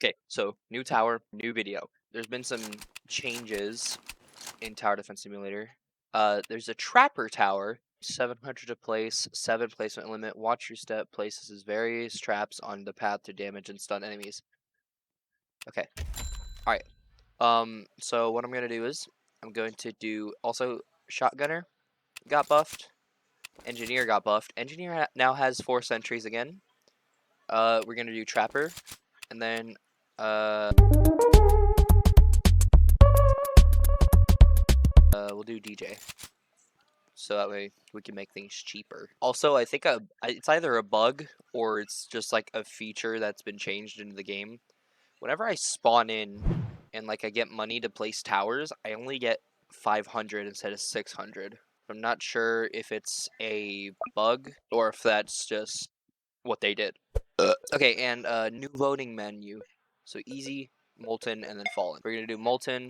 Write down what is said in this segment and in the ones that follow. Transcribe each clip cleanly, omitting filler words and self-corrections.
Okay, so new tower, new video. There's been some changes in Tower Defense Simulator. There's a trapper tower, 700 to place, 7 placement limit. Watch your step. Places various traps on the path to damage and stun enemies. Okay. All right. So what I'm gonna do is I'm going to do also shotgunner got buffed, engineer got buffed. Engineer now has 4 sentries again. We're gonna do trapper, and then we'll do DJ. So that way we can make things cheaper. Also, I think it's either a bug or it's just like a feature that's been changed into the game. Whenever I spawn in and like I get money to place towers, I only get 500 instead of 600. I'm not sure if it's a bug or if that's just what they did. Okay, and new loading menu. So easy, molten, and then fallen. We're gonna do molten.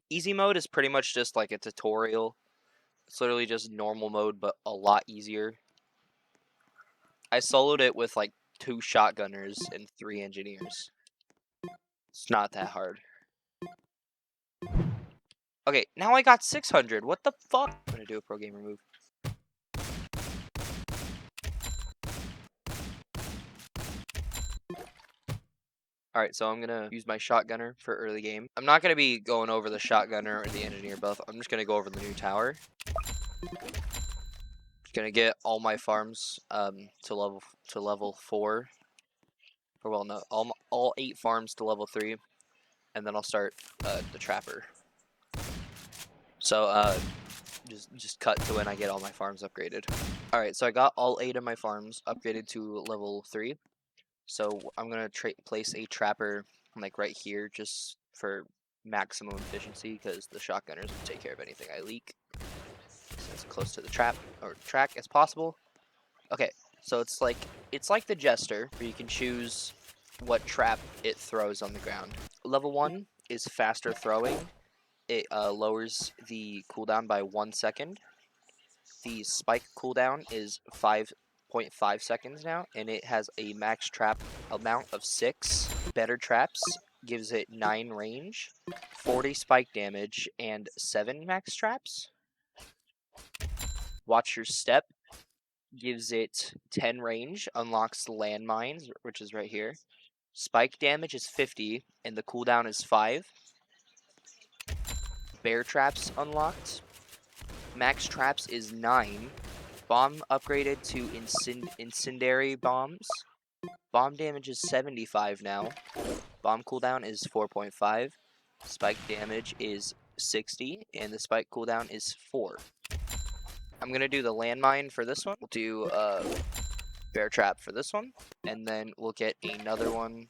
Easy mode is pretty much just like a tutorial. It's literally just normal mode, but a lot easier. I soloed it with like 2 shotgunners and 3 engineers. It's not that hard. Okay, now I got 600. What the fuck? I'm gonna do a pro gamer move. Alright, so I'm gonna use my shotgunner for early game. I'm not gonna be going over the shotgunner or the engineer buff. I'm just gonna go over the new tower. Gonna get all my farms to level 4. Or well, no, all 8 farms to level 3, and then I'll start the trapper. So just cut to when I get all my farms upgraded. All right, so I got all 8 of my farms upgraded to level 3. So I'm gonna place a trapper like right here just for maximum efficiency because the shotgunners will take care of anything I leak. So as close to the track as possible. Okay, so it's like the Jester, where you can choose what trap it throws on the ground. Level 1 is faster throwing. It lowers the cooldown by 1 second. The spike cooldown is 5.5 seconds now, and it has a max trap amount of 6. Better traps gives it 9 range, 40 spike damage, and 7 max traps. Watch your step gives it 10 range, unlocks landmines, which is right here. Spike damage is 50, and the cooldown is 5. Bear traps unlocked. Max traps is 9. Bomb upgraded to incendiary bombs. Bomb damage is 75 now. Bomb cooldown is 4.5. Spike damage is 60, and the spike cooldown is 4. I'm gonna do the landmine for this one. We'll do bear trap for this one, and then we'll get another one,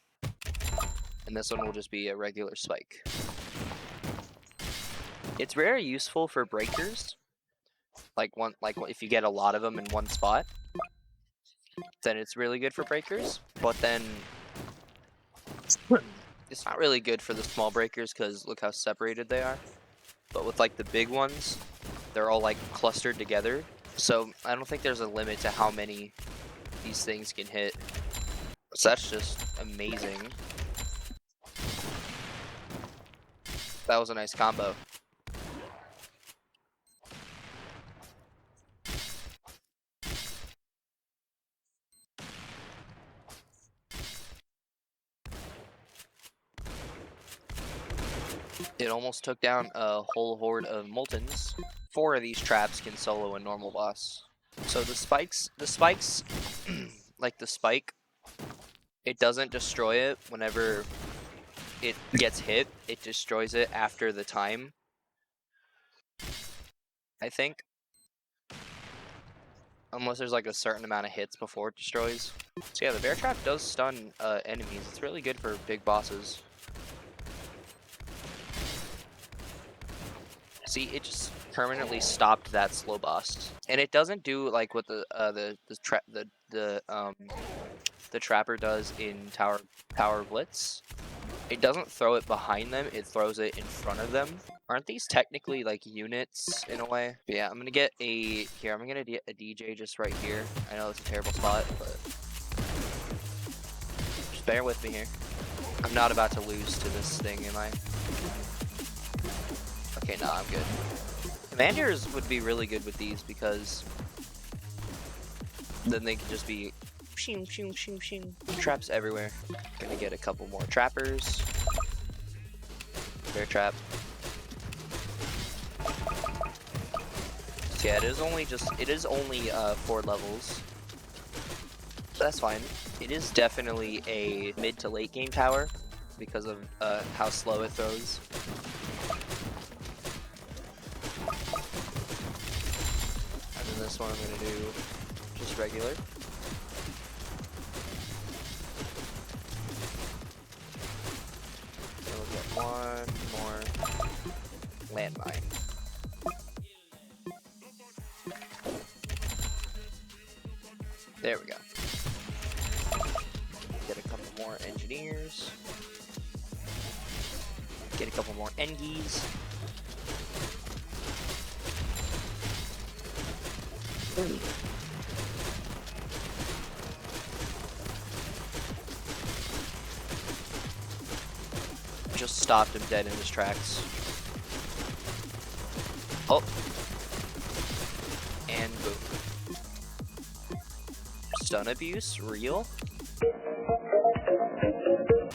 and this one will just be a regular spike. It's very useful for breakers. Like if you get a lot of them in one spot, then it's really good for breakers. But then it's not really good for the small breakers because look how separated they are. But with like the big ones, they're all like clustered together. So I don't think there's a limit to how many these things can hit. So that's just amazing. That was a nice combo. It almost took down a whole horde of Moltens. 4 of these traps can solo a normal boss. So the spikes, like the spike, it doesn't destroy it whenever it gets hit. It destroys it after the time, I think. Unless there's like a certain amount of hits before it destroys. So yeah, the bear trap does stun enemies. It's really good for big bosses. See, it just permanently stopped that slow boss, and it doesn't do like what the trapper does in Tower Blitz. It doesn't throw it behind them; it throws it in front of them. Aren't these technically like units in a way? But yeah, I'm gonna get I'm gonna get a DJ just right here. I know it's a terrible spot, but just bear with me here. I'm not about to lose to this thing, am I? Okay, nah, I'm good. Commanders would be really good with these because then they could just be shing, shing, shing, shing. Traps everywhere. Gonna get a couple more trappers. Bear trap. So yeah, it is only 4 levels. That's fine. It is definitely a mid to late game tower because of how slow it throws. And then this one I'm gonna do just regular. Then we'll get one more landmine. There we go. Get a couple more engineers. Get a couple more engies. Just stopped him dead in his tracks. Oh. And boom. Stun abuse? Real?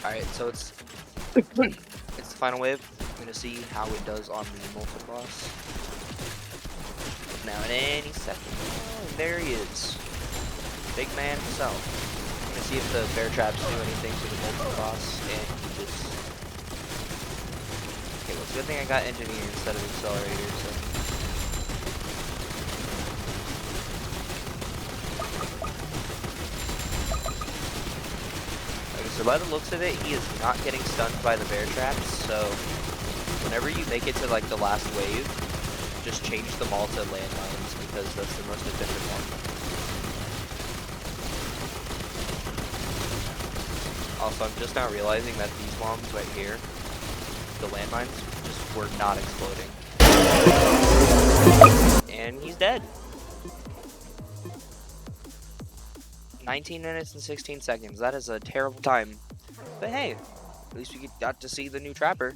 Alright, so it's the final wave. I'm gonna see how it does on the multi-boss. Now in any second. Oh, there he is. Big man himself. I'm gonna see if the bear traps do anything to the multi-boss, and he just... Okay, well it's a good thing I got engineer instead of accelerator, so... So by the looks of it, he is not getting stunned by the bear traps, so whenever you make it to like the last wave, just change them all to landmines because that's the most efficient one. Also, I'm just now realizing that these bombs right here, the landmines, just were not exploding. And he's dead. 19 minutes and 16 seconds. That is a terrible time. But hey, at least we got to see the new trapper.